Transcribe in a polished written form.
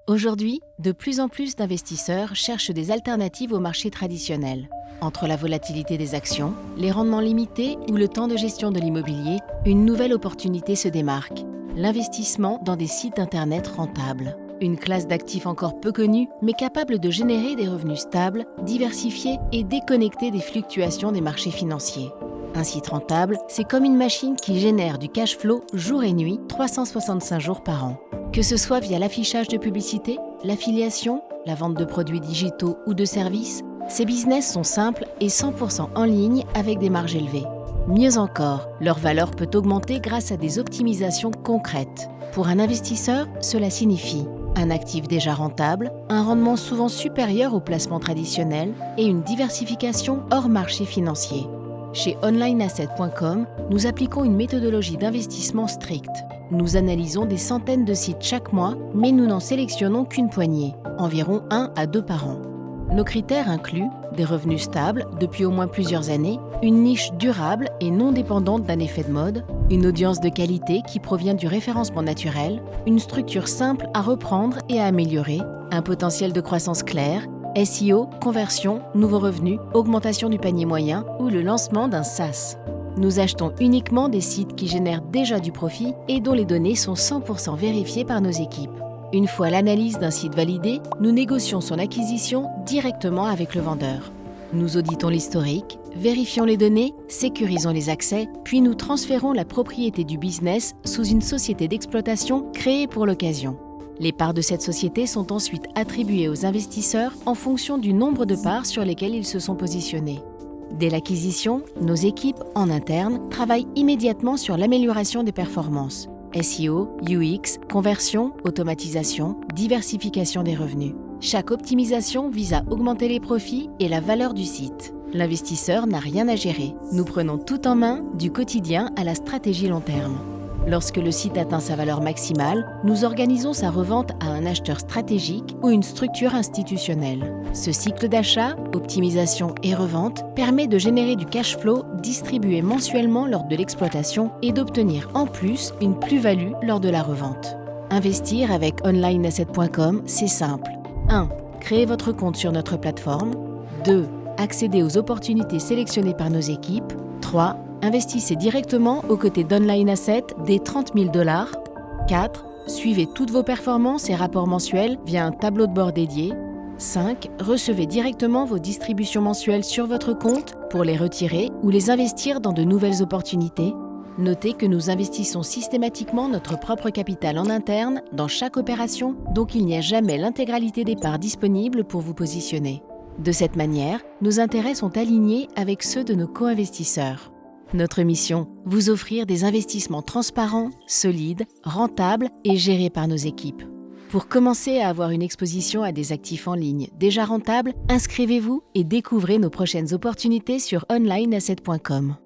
Aujourd'hui, de plus en plus d'investisseurs cherchent des alternatives au marché traditionnel. Entre la volatilité des actions, les rendements limités ou le temps de gestion de l'immobilier, une nouvelle opportunité se démarque. L'investissement dans des sites internet rentables. Une classe d'actifs encore peu connue, mais capable de générer des revenus stables, diversifiés et déconnectés des fluctuations des marchés financiers. Un site rentable, c'est comme une machine qui génère du cash flow jour et nuit, 365 jours par an. Que ce soit via l'affichage de publicité, l'affiliation, la vente de produits digitaux ou de services, ces business sont simples et 100% en ligne avec des marges élevées. Mieux encore, leur valeur peut augmenter grâce à des optimisations concrètes. Pour un investisseur, cela signifie un actif déjà rentable, un rendement souvent supérieur au placement traditionnel et une diversification hors marché financier. Chez onlineasset.com, nous appliquons une méthodologie d'investissement stricte. Nous analysons des centaines de sites chaque mois, mais nous n'en sélectionnons qu'une poignée, environ 1 à 2 par an. Nos critères incluent des revenus stables depuis au moins plusieurs années, une niche durable et non dépendante d'un effet de mode, une audience de qualité qui provient du référencement naturel, une structure simple à reprendre et à améliorer, un potentiel de croissance clair, SEO, conversion, nouveaux revenus, augmentation du panier moyen ou le lancement d'un SaaS. Nous achetons uniquement des sites qui génèrent déjà du profit et dont les données sont 100% vérifiées par nos équipes. Une fois l'analyse d'un site validée, nous négocions son acquisition directement avec le vendeur. Nous auditons l'historique, vérifions les données, sécurisons les accès, puis nous transférons la propriété du business sous une société d'exploitation créée pour l'occasion. Les parts de cette société sont ensuite attribuées aux investisseurs en fonction du nombre de parts sur lesquelles ils se sont positionnés. Dès l'acquisition, nos équipes, en interne, travaillent immédiatement sur l'amélioration des performances. SEO, UX, conversion, automatisation, diversification des revenus. Chaque optimisation vise à augmenter les profits et la valeur du site. L'investisseur n'a rien à gérer. Nous prenons tout en main, du quotidien à la stratégie long terme. Lorsque le site atteint sa valeur maximale, nous organisons sa revente à un acheteur stratégique ou une structure institutionnelle. Ce cycle d'achat, optimisation et revente permet de générer du cash flow distribué mensuellement lors de l'exploitation et d'obtenir en plus une plus-value lors de la revente. Investir avec onlineasset.com, c'est simple. 1. Créer votre compte sur notre plateforme. 2. Accéder aux opportunités sélectionnées par nos équipes. 3. Investissez directement aux côtés d'Online Asset dès $30 000. 4. Suivez toutes vos performances et rapports mensuels via un tableau de bord dédié. 5. Recevez directement vos distributions mensuelles sur votre compte pour les retirer ou les investir dans de nouvelles opportunités. Notez que nous investissons systématiquement notre propre capital en interne dans chaque opération, donc il n'y a jamais l'intégralité des parts disponibles pour vous positionner. De cette manière, nos intérêts sont alignés avec ceux de nos co-investisseurs. Notre mission, vous offrir des investissements transparents, solides, rentables et gérés par nos équipes. Pour commencer à avoir une exposition à des actifs en ligne déjà rentables, inscrivez-vous et découvrez nos prochaines opportunités sur onlineasset.com.